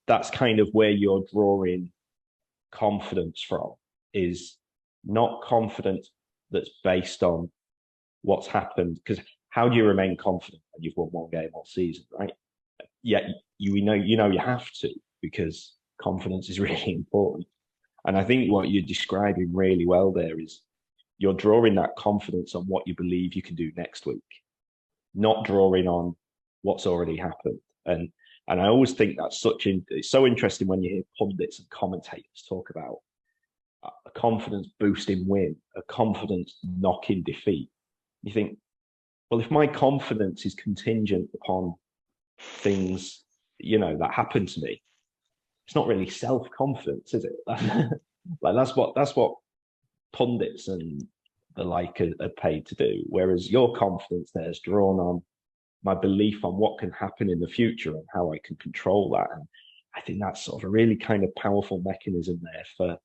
that's kind of where you're drawing confidence from, is not confidence that's based on what's happened. Because how do you remain confident when you've won one game all season, right? Yeah, you know you have to, because confidence is really important. And I think what you're describing really well there is you're drawing that confidence on what you believe you can do next week, not drawing on what's already happened. And I always think that's it's so interesting when you hear pundits and commentators talk about a confidence boosting win, a confidence knocking defeat. You think, well, if my confidence is contingent upon things, that happen to me, it's not really self-confidence, is it? Like that's what pundits and the like are paid to do. Whereas your confidence there is drawn on my belief on what can happen in the future and how I can control that. And I think that's sort of a really kind of powerful mechanism there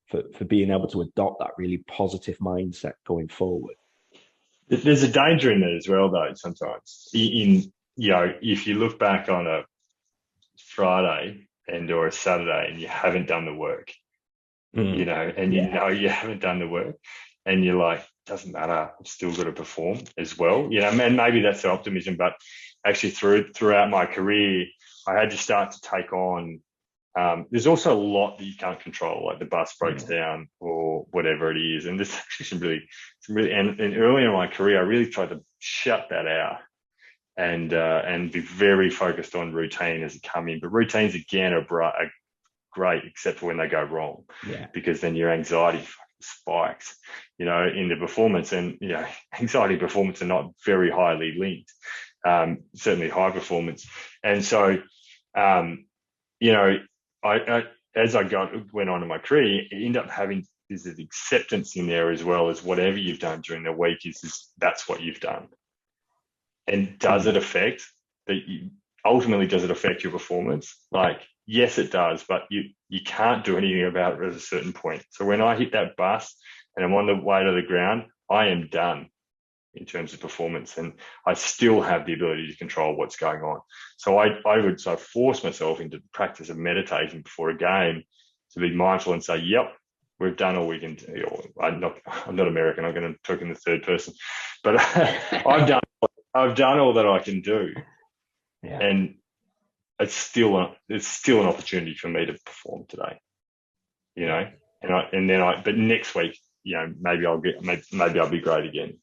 for being able to adopt that really positive mindset going forward. There's a danger in that as well, though, sometimes. If you look back on a Friday or a Saturday and you haven't done the work, you haven't done the work, and you're like, doesn't matter, I've still got to perform as well. And maybe that's the optimism, but actually throughout my career, I had to start to take on, there's also a lot that you can't control, like the bus breaks down or whatever it is. And there's actually some really, and early in my career, I really tried to shut that out and be very focused on routine as it come in. But routines, again, are great, except for when they go wrong, because then your anxiety spikes, in the performance. And, anxiety and performance are not very highly linked, certainly high performance. And so, I as I went on in my career, I end up having this acceptance in there, as well as whatever you've done during the week is that's what you've done. And does it affect ultimately, does it affect your performance? Like, yes, it does, but you can't do anything about it at a certain point. So when I hit that bus and I'm on the way to the ground, I am done in terms of performance, and I still have the ability to control what's going on. So I would force myself into the practice of meditating before a game to be mindful and say, yep, we've done all we can do. I'm not American, I'm going to talk in the third person, but I've done all that I can do. Yeah. And it's still an opportunity for me to perform today, but next week, maybe I'll be great again.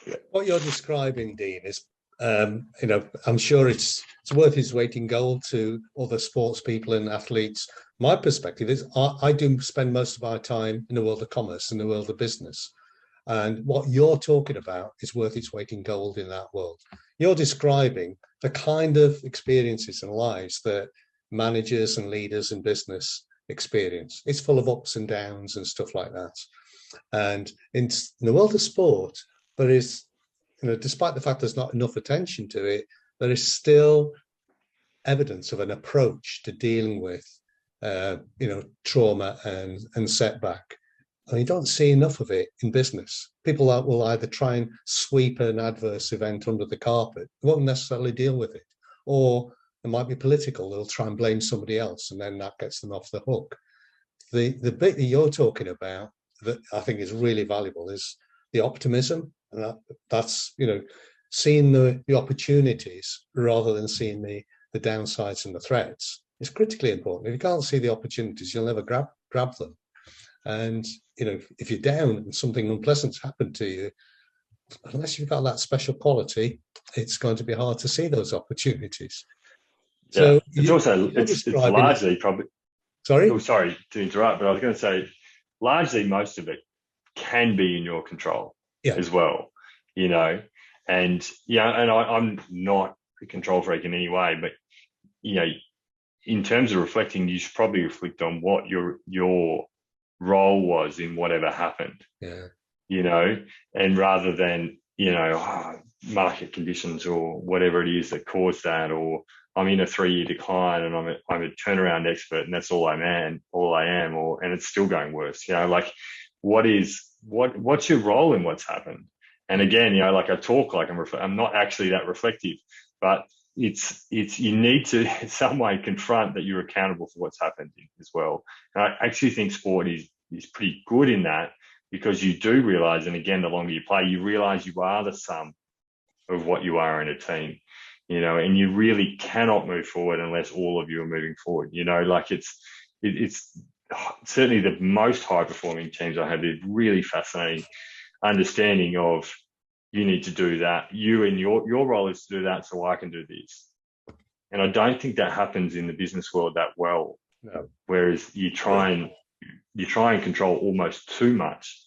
Yeah. What you're describing, Dean, is, I'm sure it's worth its weight in gold to other sports people and athletes. My perspective is I do spend most of my time in the world of commerce, in the world of business. And what you're talking about is worth its weight in gold in that world. You're describing the kind of experiences and lives that managers and leaders in business experience. It's full of ups and downs and stuff like that. And in the world of sport, there is, despite the fact there's not enough attention to it, there is still evidence of an approach to dealing with, trauma and setback. And you don't see enough of it in business. People will either try and sweep an adverse event under the carpet, they won't necessarily deal with it, or it might be political. They'll try and blame somebody else, and then that gets them off the hook. The bit that you're talking about that I think is really valuable is the optimism, and that's seeing the opportunities rather than seeing the downsides and the threats is critically important. If you can't see the opportunities, you'll never grab them. And if you're down and something unpleasant's happened to you, unless you've got that special quality, it's going to be hard to see those opportunities. Yeah. So it's largely probably. Sorry? Oh, sorry to interrupt, but I was going to say, largely most of it can be in your control as well, and I'm not a control freak in any way, but in terms of reflecting, you should probably reflect on what your role was in whatever happened. And rather than market conditions or whatever it is that caused that, or I'm in a 3-year decline and I'm a turnaround expert and that's all I am, and it's still going worse. What's your role in what's happened? And again, I talk like I'm not actually that reflective, but it's you need to in some way confront that you're accountable for what's happened as well. And I actually think sport is pretty good in that, because you do realize, and again, the longer you play, you realize you are the sum of what you are in a team, and you really cannot move forward unless all of you are moving forward. Like it's certainly the most high performing teams I have, a really fascinating understanding of, you need to do that. You and your role is to do that, so I can do this. And I don't think that happens in the business world that well. No. Whereas you try and control almost too much,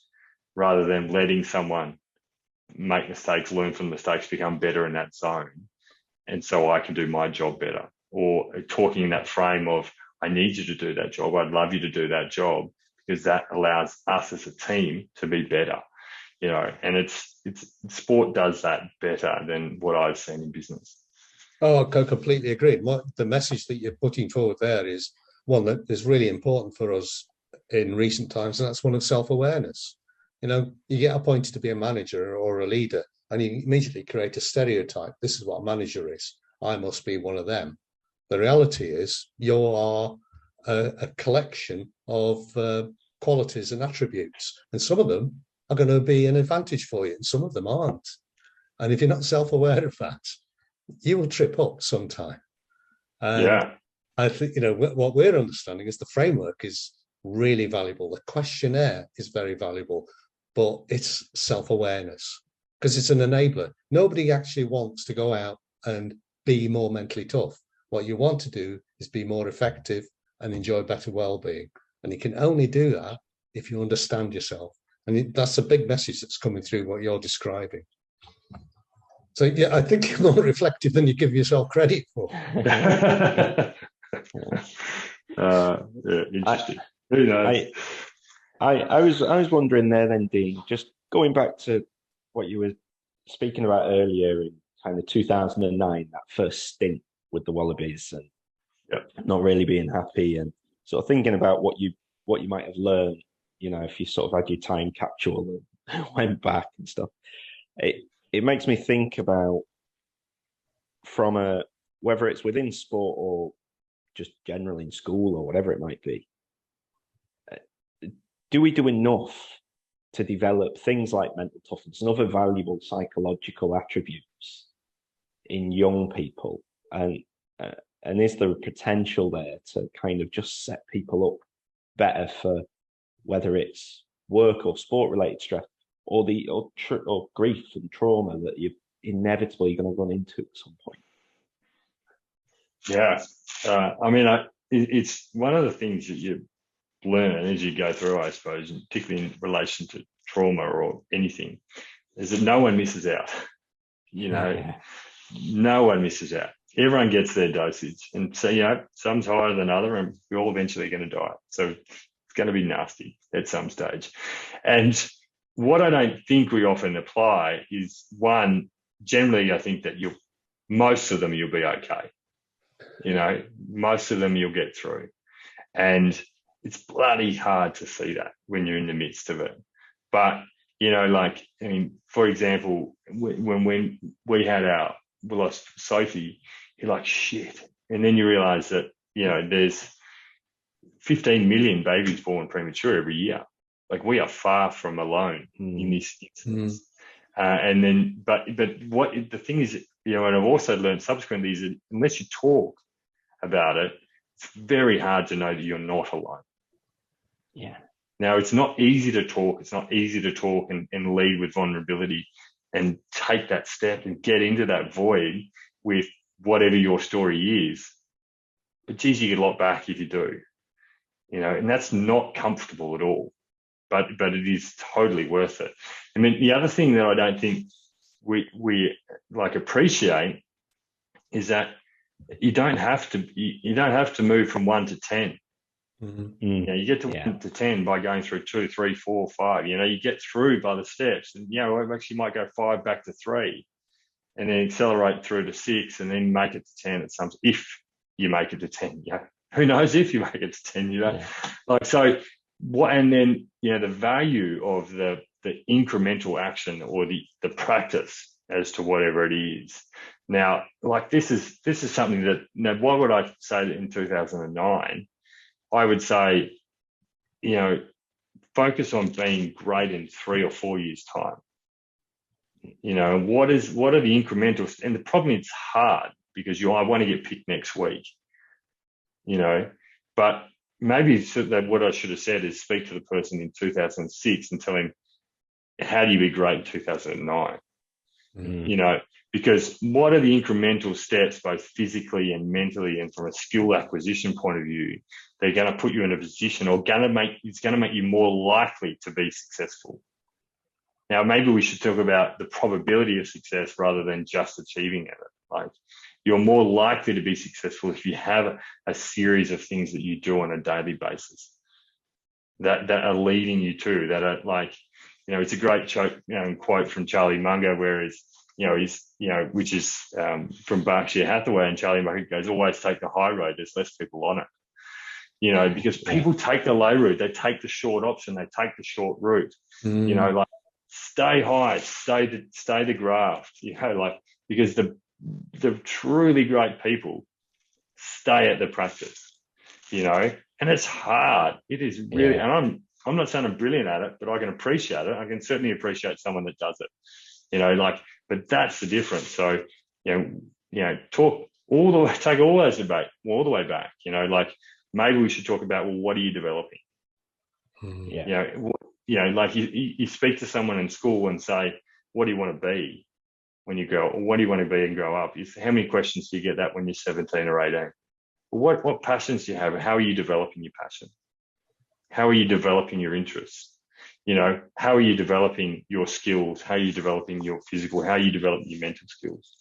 rather than letting someone make mistakes, learn from mistakes, become better in that zone. And so I can do my job better. Or talking in that frame of, I need you to do that job. I'd love you to do that job, because that allows us as a team to be better. And it's sport does that better than what I've seen in business. Oh, I completely agree. The message that you're putting forward there is one that is really important for us in recent times, and that's one of self-awareness. You get appointed to be a manager or a leader, and you immediately create a stereotype. This is what a manager is. I must be one of them. The reality is you are a collection of qualities and attributes, and some of them are going to be an advantage for you, and some of them aren't. And if you're not self-aware of that, you will trip up sometime. And I think, what we're understanding is the framework is really valuable. The questionnaire is very valuable, but it's self-awareness, because it's an enabler. Nobody actually wants to go out and be more mentally tough. What you want to do is be more effective and enjoy better well-being. And you can only do that if you understand yourself. And that's a big message that's coming through what you're describing. So, yeah, I think you're more reflective than you give yourself credit for. Interesting. Who knows? I was wondering there then, Dean, just going back to what you were speaking about earlier in kind of 2009, that first stint with the Wallabies, and not really being happy, and sort of thinking about what you might have learned, if you sort of had your time capsule and went back and stuff. It makes me think about, from whether it's within sport or just generally in school or whatever it might be, do we do enough to develop things like mental toughness and other valuable psychological attributes in young people? And is there a potential there to kind of just set people up better for whether it's work or sport related stress, or grief and trauma that you're inevitably going to run into at some point? It's one of the things that you learn as you go through, I suppose, and particularly in relation to trauma or anything, is that no one misses out. No one misses out. Everyone gets their dosage. And so, some's higher than other, and we're all eventually going to die. So it's going to be nasty at some stage. And what I don't think we often apply is, one, generally I think that most of them you'll be okay. Most of them you'll get through. And it's bloody hard to see that when you're in the midst of it. But, for example, when we lost Sophie, you're like, shit. And then you realize that, there's 15 million babies born premature every year. Like, we are far from alone in this instance. But what the thing is, and I've also learned subsequently, is that unless you talk about it, it's very hard to know that you're not alone. Yeah. Now, it's not easy to talk. It's not easy to talk and lead with vulnerability and take that step and get into that void with whatever your story is. But geez, you get a lot back if you do, and that's not comfortable at all. But it is totally worth it. I mean, the other thing that I don't think we appreciate is that you don't have to move from 1 to 10. Mm-hmm. You get to 1 to 10 by going through 2, 3, 4, 5. You get through by the steps, and we actually might go 5 back to 3, and then accelerate through to 6, and then make it to 10 at some. If you make it to 10, who knows if you make it to 10? And then the value of the incremental action or the practice as to whatever it is. Now, like this is something that, now, what would I say in 2009? I would say, focus on being great in 3 or 4 years' time. What are the incrementals? And the problem, it's hard because I want to get picked next week, but maybe what I should have said is speak to the person in 2006 and tell him, how do you be great in 2009? Because what are the incremental steps, both physically and mentally, and from a skill acquisition point of view, they're going to put you in a position, or it's going to make you more likely to be successful. Now, maybe we should talk about the probability of success rather than just achieving it. Like, you're more likely to be successful if you have a series of things that you do on a daily basis that are leading you to, that are like, it's a great quote from Charlie Munger, which is from Berkshire Hathaway, and Charlie Munger goes, always take the high road, there's less people on it. Because people take the low route, they take the short option, they take the short route, like, stay high, stay the graft, because the truly great people stay at the practice, and it's hard. It is really, and I'm not saying I'm brilliant at it, but I can appreciate it. I can certainly appreciate someone that does it, but that's the difference. So, talk all the way, take all those debate all the way back, like, maybe we should talk about, well, what are you developing? Like you speak to someone in school and say, what do you want to be when you grow? What do you want to be and grow up? How many questions do you get that when you're 17 or 18? What passions do you have? How are you developing your passion? How are you developing your interests? How are you developing your skills? How are you developing your physical? How are you developing your mental skills?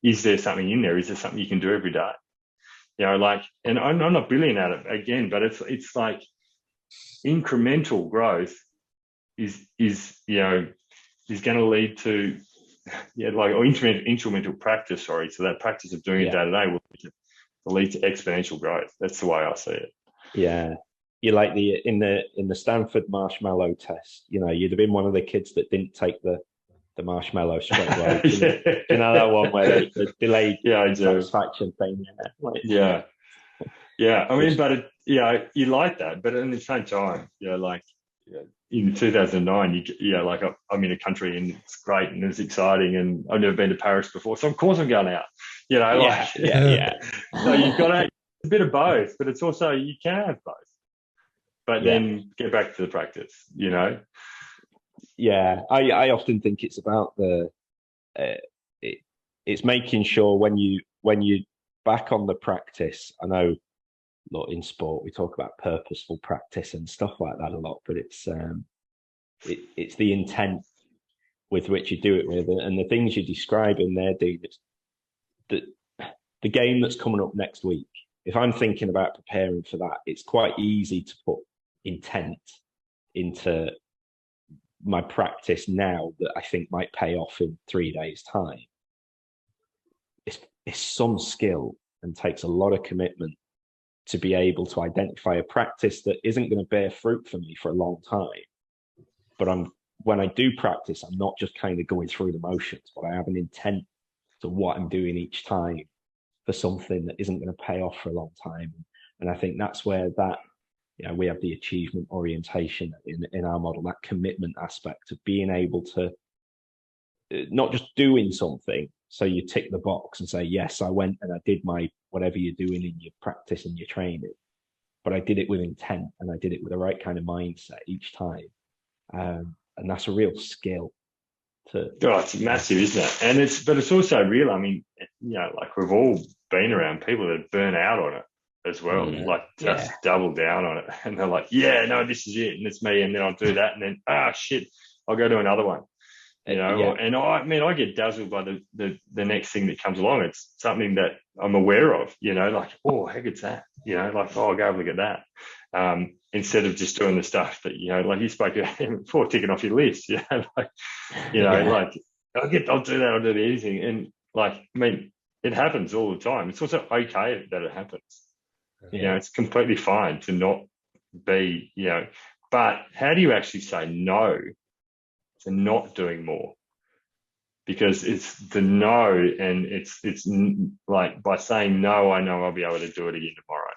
Is there something in there? Is there something you can do every day? And I'm not brilliant at it again, but it's like incremental growth is going to lead to, or incremental practice, so that practice of doing it day to day will lead to exponential growth. That's the way I see it. Yeah. You like in the Stanford marshmallow test, you'd have been one of the kids that didn't take the marshmallow straight away. You know that one where the delayed satisfaction thing. I mean, but you like that, but at the same time, in 2009, I'm in a country and it's great and it's exciting, and I've never been to Paris before, so of course I'm going out. So you've got a bit of both, but it's also, you can have both, but then get back to the practice. I often think it's about it's making sure when you back on the practice. I know, look, in sport we talk about purposeful practice and stuff like that a lot, but it's the intent with which you do it with, and the things you describe in there, Dean. The game that's coming up next week, if I'm thinking about preparing for that, it's quite easy to put intent into my practice now that I think might pay off in 3 days' time. It's some skill and takes a lot of commitment to be able to identify a practice that isn't going to bear fruit for me for a long time. But when I do practice, I'm not just kind of going through the motions, but I have an intent to what I'm doing each time for something that isn't going to pay off for a long time. And I think that's where we have the achievement orientation in our model, that commitment aspect of being able to not just doing something, so you tick the box and say, yes, I went and I did my whatever you're doing in your practice and your training, but I did it with intent and I did it with the right kind of mindset each time. And that's a real skill. It's massive, isn't it? And it's also real. I mean, like, we've all been around people that burn out on it as well, just double down on it, and they're like, no, this is it, and it's me, and then I'll do that, and then shit, I'll go to another one. And I get dazzled by the next thing that comes along. It's something that I'm aware of, like, oh, how good's that? Like, oh, I'll go have a look at that. Instead of just doing the stuff that, like you spoke about before, ticking off your list, like I'll do that, I'll do anything. And like, I mean, it happens all the time. It's also okay that it happens. It's completely fine to not be, but how do you actually say no to not doing more? because it's the no, and it's like by saying no, I know I'll be able to do it again tomorrow.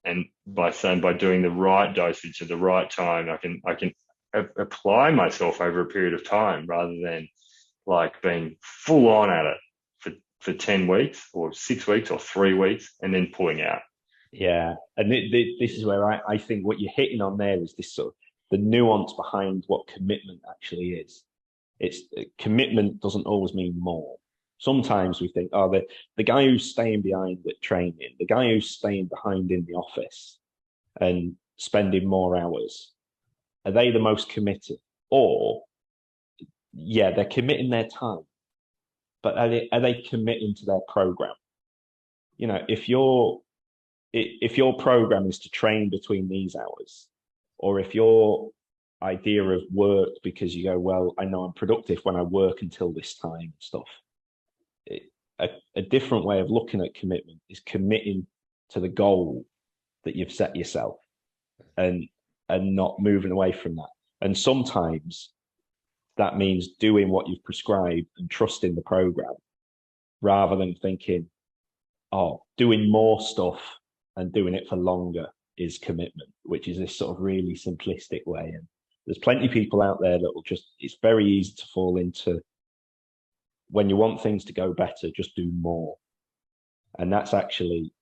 And by doing the right dosage at the right time, I can apply myself over a period of time rather than like being full on at it for 10 weeks or 6 weeks or 3 weeks and then pulling out. Yeah. And this is where I think what you're hitting on there is this sort of the nuance behind what commitment actually is. It's commitment doesn't always mean more. Sometimes we think, oh, the guy who's staying behind at training, the guy who's staying behind in the office and spending more hours, are they the most committed? Or, yeah, they're committing their time, but are they committing to their program? You know, if your program is to train between these hours, or if your idea of work because you go, well, I know I'm productive when I work until this time and stuff. A different way of looking at commitment is committing to the goal that you've set yourself and not moving away from that. And sometimes that means doing what you've prescribed and trusting the program rather than thinking, oh, doing more stuff and doing it for longer is commitment, which is this sort of really simplistic way. And there's plenty of people out there that will it's very easy to fall into, when you want things to go better, just do more. And that's actually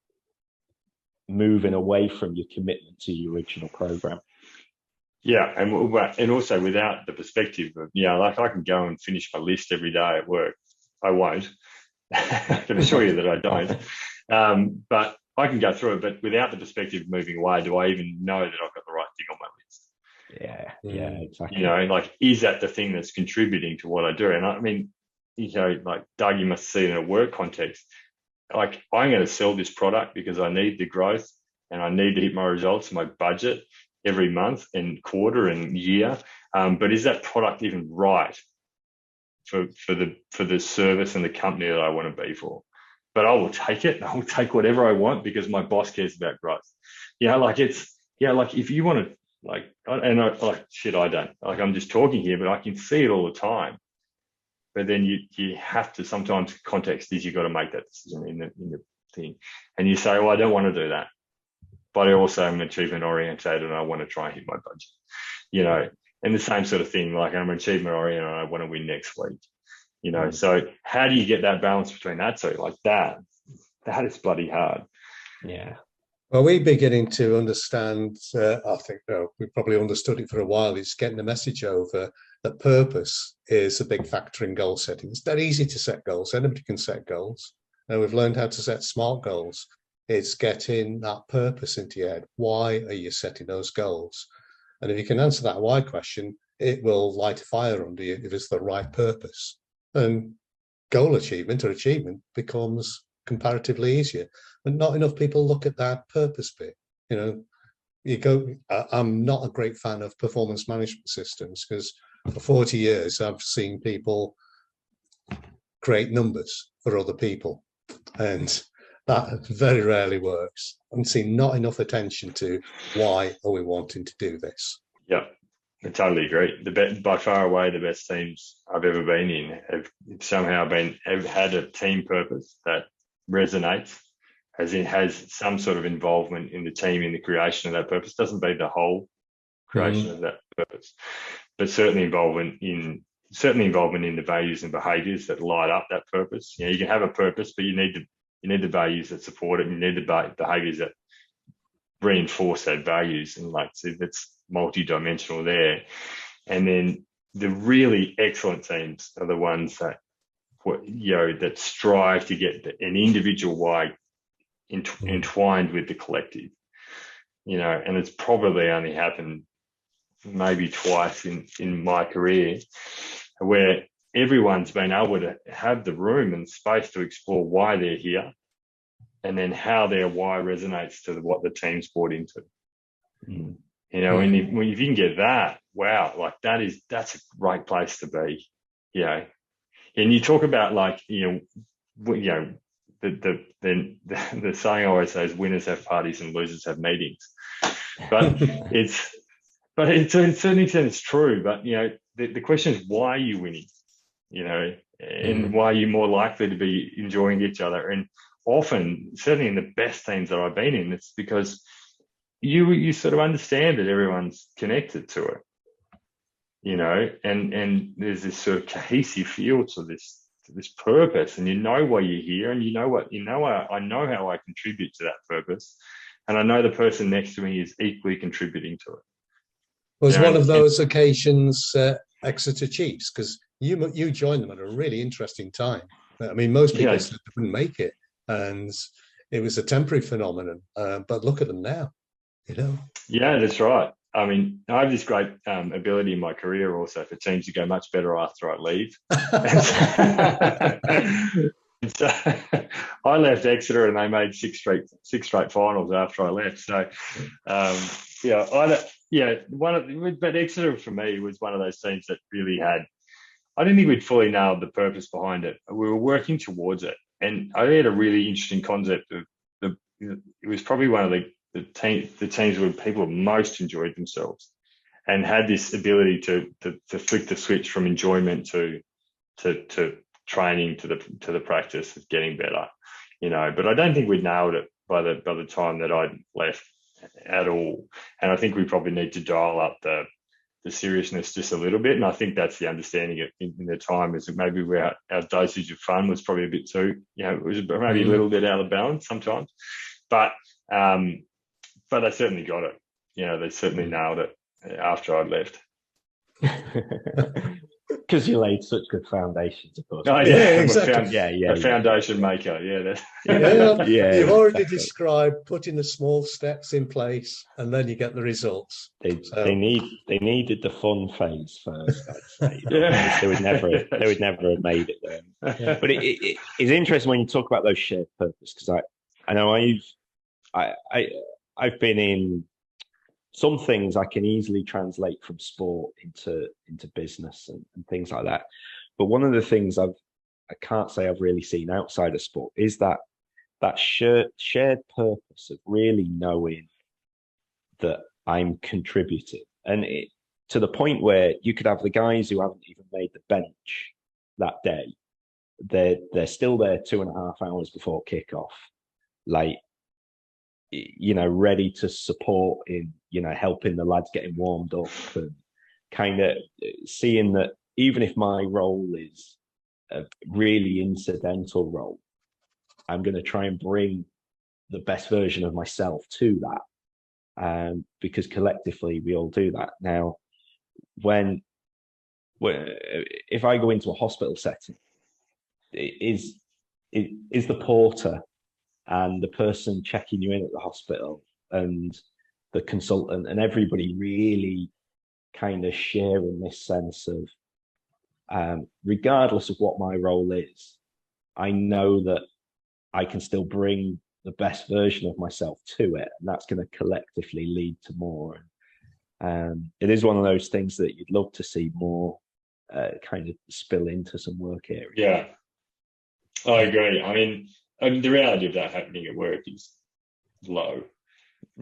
moving away from your commitment to your original program. Yeah, and also without the perspective of, like I can go and finish my list every day at work. I won't. I can assure you that I don't. But I can go through it, but without the perspective of moving away, do I even know that I've got the right thing on my list? Yeah, exactly. Like, is that the thing that's contributing to what I do? And I mean, like Doug, you must see it in a work context. Like, I'm going to sell this product because I need the growth and I need to hit my results, my budget every month and quarter and year. But is that product even right for the service and the company that I want to be for? But I will take it. I will take whatever I want because my boss cares about growth. Like if you want to, I don't. Like, I'm just talking here, but I can see it all the time. But then you have to sometimes, context is you've got to make that decision in the thing. And you say, well, I don't want to do that, but I also am achievement oriented and I want to try and hit my budget, and the same sort of thing. Like, I'm achievement oriented and I want to win next week, So how do you get that balance between that? So like that is bloody hard. Yeah. Well, we're beginning to understand, I think we probably understood it for a while, it's getting the message over that purpose is a big factor in goal setting. It's that easy to set goals. Anybody can set goals. And we've learned how to set smart goals. It's getting that purpose into your head. Why are you setting those goals? And if you can answer that why question, it will light a fire under you if it's the right purpose. And goal achievement becomes comparatively easier. But not enough people look at that purpose bit. I'm not a great fan of performance management systems because for 40 years, I've seen people create numbers for other people. And that very rarely works. I'm seeing not enough attention to why are we wanting to do this. Yeah, I totally agree. By far away, the best teams I've ever been in have somehow have had a team purpose that resonates, as in has some sort of involvement in the team in the creation of that purpose. Doesn't be the whole creation of that purpose, but certainly involvement in the values and behaviours that light up that purpose. You can have a purpose, but you need the values that support it. You need the behaviours that reinforce that values, and that's multi-dimensional there. And then the really excellent teams are the ones that that strive to get an individual why entwined with the collective. And it's probably only happened maybe twice in my career where everyone's been able to have the room and space to explore why they're here and then how their why resonates to what the team's bought into. And if you can get that, wow, like that's a great place to be. And you talk about the saying I always say is winners have parties and losers have meetings. But to a certain extent it's true. But the question is, why are you winning? and why you're more likely to be enjoying each other. And often, certainly in the best teams that I've been in, it's because you sort of understand that everyone's connected to it, you know, and there's this sort of cohesive feel to this purpose, and you know why you're here, and I know how I contribute to that purpose, and I know the person next to me is equally contributing to it. Was one of those occasions Exeter Chiefs, because you joined them at a really interesting time. I mean, most people said they wouldn't make it, and it was a temporary phenomenon. But look at them now, you know. Yeah, that's right. I mean, I have this great ability in my career also for teams to go much better after I leave. So I left Exeter and they made six straight finals after I left. So, but Exeter for me was one of those teams that really had, I didn't think we'd fully nailed the purpose behind it. We were working towards it. And I had a really interesting concept of it was probably one of the teams where people most enjoyed themselves and had this ability to flick the switch from enjoyment to training to the practice of getting better, you know. But I don't think we'd nailed it by the time that I'd left at all. And I think we probably need to dial up the seriousness just a little bit. And I think that's the understanding in the time, is that maybe our dosage of fun was probably a bit too, you know, it was maybe a little bit out of balance sometimes. But they certainly got it. You know, they certainly nailed it after I'd left. Because you laid such good foundations, of course. Oh, yeah, exactly. A foundation maker. You've already described putting the small steps in place, and then you get the results. They needed the fun phase first, I'd say. They would never have made it then. Yeah. But it's interesting when you talk about those shared purpose, because I know I've been in some things I can easily translate from sport into business and things like that. But one of the things I can't say I've really seen outside of sport is that shared purpose of really knowing that I'm contributing, and to the point where you could have the guys who haven't even made the bench that day. They're still there 2.5 hours before kickoff, like, you know, ready to support in, you know, helping the lads getting warmed up, and kind of seeing that even if my role is a really incidental role, I'm going to try and bring the best version of myself to that, because collectively we all do that. Now, if I go into a hospital setting, is the porter and the person checking you in at the hospital and the consultant and everybody really kind of sharing this sense of, regardless of what my role is, I know that I can still bring the best version of myself to it, and that's going to collectively lead to more. It is one of those things that you'd love to see more kind of spill into some work areas. Yeah, I agree. I mean, the reality of that happening at work is low,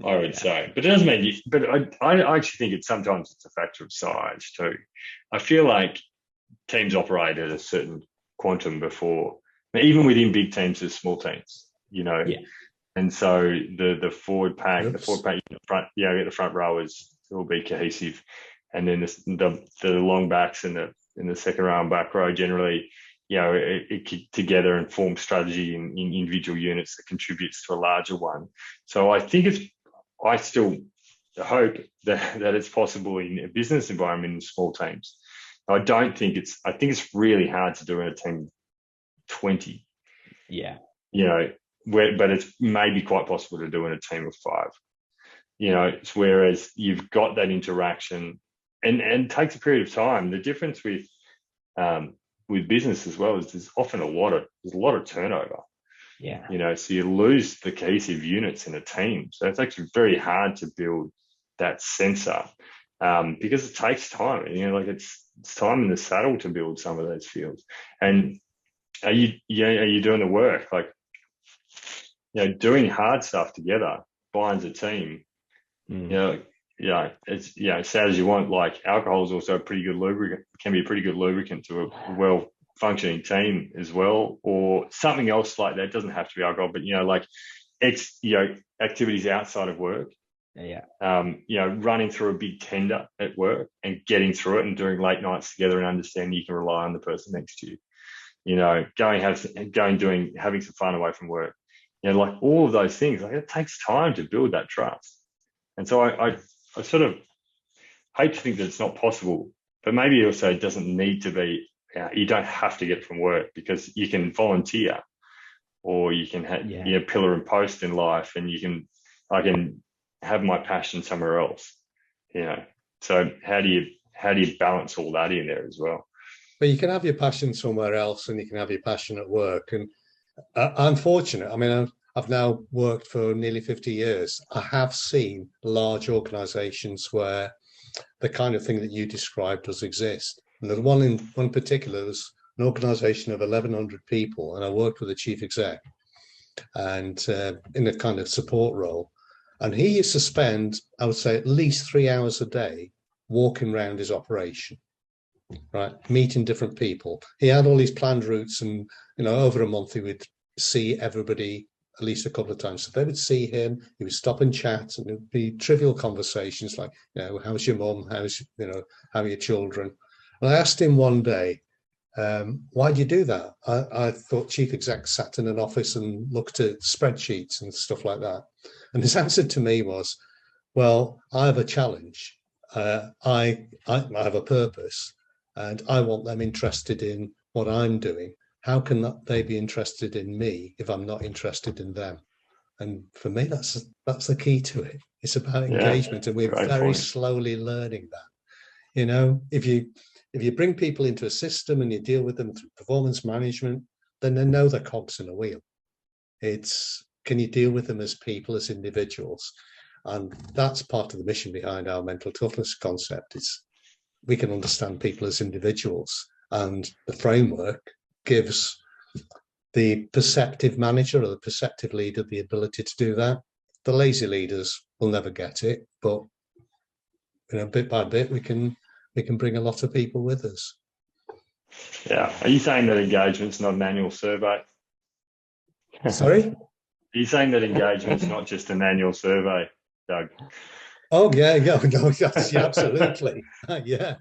I would say. But it doesn't mean I actually think sometimes it's a factor of size too. I feel like teams operate at a certain quantum before, even within big teams, there's small teams, you know. Yeah. And so the forward pack, the front rowers will be cohesive, and then the long backs and the second row and back row generally, you know, it together and form strategy in individual units that contributes to a larger one. So I still hope that it's possible in a business environment in small teams. I think it's really hard to do in a team of 20. Yeah. You know, but it's maybe quite possible to do in a team of 5. You know, whereas you've got that interaction and it takes a period of time. The difference with business as well is there's often a lot of turnover. Yeah. You know, so you lose the cohesive units in a team. So it's actually very hard to build that sensor because it takes time. You know, like it's time in the saddle to build some of those fields. And are you doing the work? Like, you know, doing hard stuff together binds a team. You know, it's, you know, sad as you want, like alcohol is also a pretty good lubricant, can be a pretty good lubricant to a functioning team as well, or something else like that. It doesn't have to be alcohol, but like activities outside of work. Yeah. Running through a big tender at work and getting through it and doing late nights together and understanding you can rely on the person next to you. Having some fun away from work. Like all of those things, like it takes time to build that trust. And so I sort of hate to think that it's not possible, but maybe also it doesn't need to be. You don't have to get it from work, because you can volunteer, or you can have pillar and post in life, and I can have my passion somewhere else. So how do you balance all that in there as well? But you can have your passion somewhere else, and you can have your passion at work. And I'm fortunate. I mean, I've now worked for nearly 50 years. I have seen large organizations where the kind of thing that you described does exist. And there's one particular, there's an organization of 1,100 people, and I worked with the chief exec and in a kind of support role. And he used to spend, I would say, at least 3 hours a day walking around his operation, right? Meeting different people. He had all these planned routes, and, over a month, he would see everybody at least a couple of times. So they would see him, he would stop and chat, and it would be trivial conversations like, how's your mum? How are your children? And I asked him one day, why do you do that? I thought chief execs sat in an office and looked at spreadsheets and stuff like that. And his answer to me was, well, I have a challenge. I have a purpose, and I want them interested in what I'm doing. How can they be interested in me if I'm not interested in them? And for me, that's the key to it. It's about engagement, and we're very slowly learning that. If you bring people into a system and you deal with them through performance management, then they know they're cogs in a wheel. It's, can you deal with them as people, as individuals? And that's part of the mission behind our mental toughness concept, is we can understand people as individuals, and the framework gives the perceptive manager or the perceptive leader the ability to do that. The lazy leaders will never get it, but bit by bit we can bring a lot of people with us. Yeah. Are you saying that engagement's not an annual survey? Sorry? Are you saying that engagement's not just an annual survey, Doug? Oh yeah, absolutely. Yeah.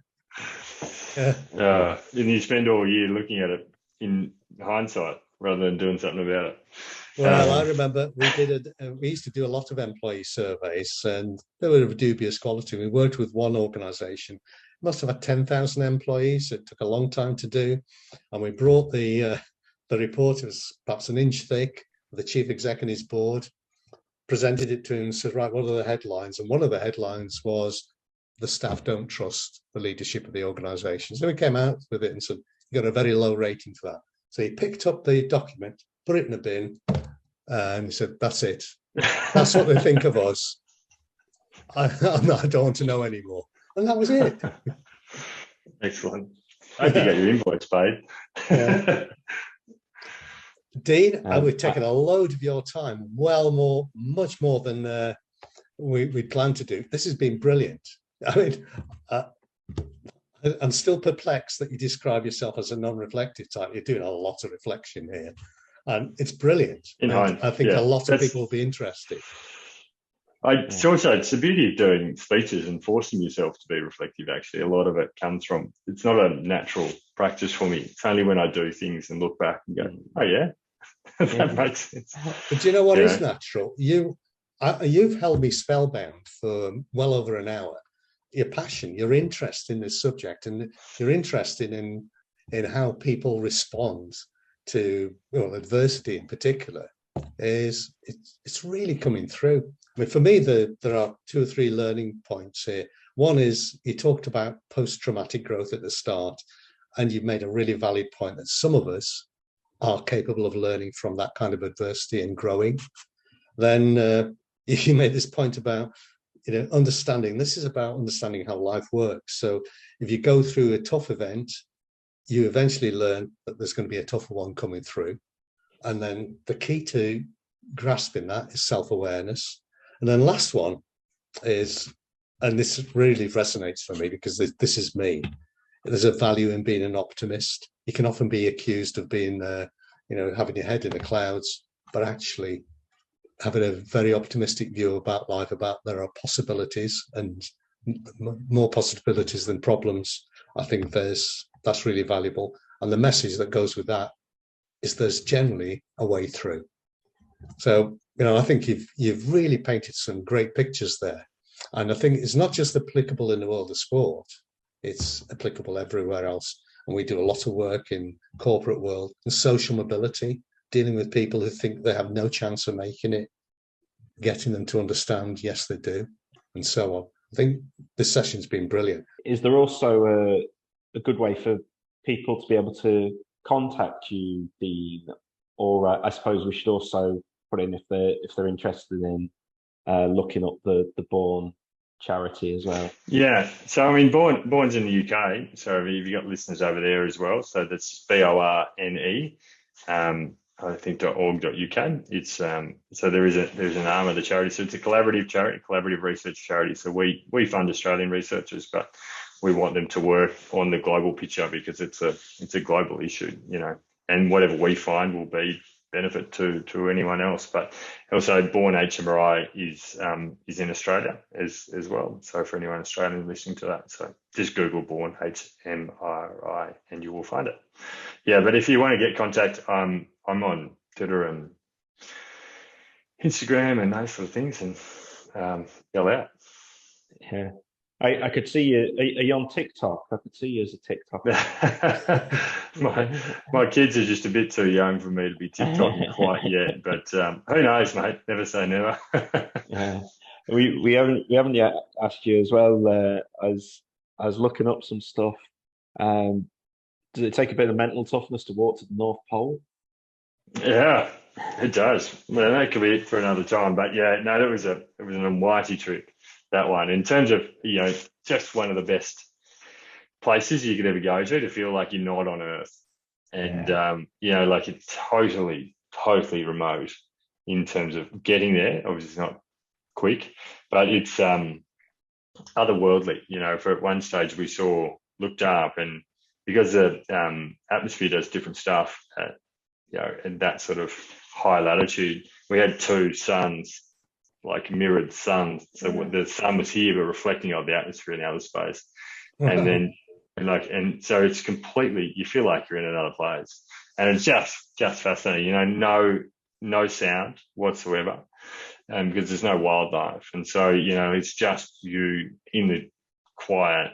And you spend all year looking at it in hindsight rather than doing something about it. Well, I remember we used to do a lot of employee surveys, and they were of dubious quality. We worked with one organisation, must have had 10,000 employees. It took a long time to do, and we brought the report. It was perhaps an inch thick. The chief exec and his board presented it to him and said, right, what are the headlines? And one of the headlines was, the staff don't trust the leadership of the organisation. So we came out with it and said, you got a very low rating for that. So he picked up the document, put it in a bin, and he said, that's it. That's what they think of us. I don't want to know anymore. And that was it. Excellent. I hope you get your invoice paid. Yeah. Dean, we've taken a load of your time, much more than we planned to do. This has been brilliant. I mean, I'm still perplexed that you describe yourself as a non-reflective type. You're doing a lot of reflection here, and it's brilliant. I think a lot of people will be interested. It's the beauty of doing speeches and forcing yourself to be reflective. Actually, a lot of it comes from, it's not a natural practice for me. It's only when I do things and look back and go, oh yeah, that makes sense. But do you know what is natural? You've held me spellbound for well over an hour. Your passion, your interest in this subject, and you're interested in how people respond to adversity in particular, it's really coming through. I mean, for me, there are 2 or 3 learning points here. One is, you talked about post-traumatic growth at the start, and you've made a really valid point that some of us are capable of learning from that kind of adversity and growing. Then you made this point about understanding. This is about understanding how life works. So if you go through a tough event, you eventually learn that there's going to be a tougher one coming through. And then the key to grasping that is self-awareness. And then last one is, and this really resonates for me because this is me, there's a value in being an optimist. You can often be accused of being, having your head in the clouds, but actually having a very optimistic view about life, about there are possibilities and more possibilities than problems. I think that's really valuable. And the message that goes with that is there's generally a way through. So, I think you've really painted some great pictures there. And I think it's not just applicable in the world of sport, it's applicable everywhere else. And we do a lot of work in corporate world and social mobility, dealing with people who think they have no chance of making it, getting them to understand, yes, they do, and so on. I think this session's been brilliant. Is there also a good way for people to be able to contact you, Dean? Or I suppose we should also put in if they're interested in looking up the Born charity as well. Yeah, so I mean, Born's in the UK, so you've got listeners over there as well. So that's BORNE. I think .org.uk. It's so there's an arm of the charity. So it's a collaborative charity, collaborative research charity. So we fund Australian researchers, but we want them to work on the global picture because it's a global issue, and whatever we find will be benefit to anyone else. But also BorneHMRI is in Australia as well. So for anyone Australian listening to that, so just Google BorneHMRI and you will find it. Yeah, but if you want to get contact, I'm on Twitter and Instagram and those sort of things, and yell out. Yeah. I could see you. Are you on TikTok? I could see you as a TikToker. my kids are just a bit too young for me to be TikToking quite yet, but who knows, mate? Never say never. Yeah. We haven't yet asked you as well. I was looking up some stuff. Does it take a bit of mental toughness to walk to the North Pole? Yeah, it does. Well, that could be it for another time. But yeah, no, it was an almighty trip, that one. In terms of, just one of the best places you could ever go to feel like you're not on Earth. And, like it's totally remote in terms of getting there. Obviously it's not quick, but it's otherworldly. For at one stage we looked up, and because the atmosphere does different stuff at, in that sort of high latitude, we had two suns, like mirrored suns. So the sun was here, but reflecting off the atmosphere in outer space. And then, and so it's completely, you feel like you're in another place. And it's just fascinating, no sound whatsoever, because there's no wildlife. And so, it's just you in the quiet,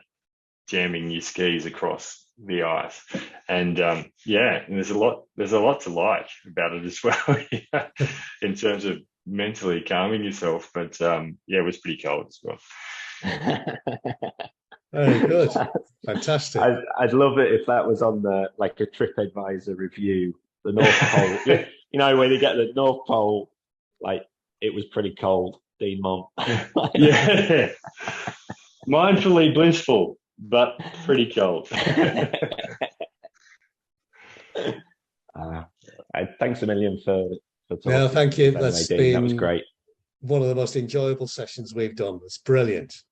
jamming your skis across the ice. And and there's a lot to like about it as well, in terms of mentally calming yourself. But it was pretty cold as well. Very good. Fantastic. I'd love it if that was on a TripAdvisor review, the North Pole. When you get the North Pole, it was pretty cold, Dean Mumm. Yeah. Mindfully blissful, but pretty cold. Thanks a million for talking. No, thank you. That was great. One of the most enjoyable sessions we've done. It's brilliant.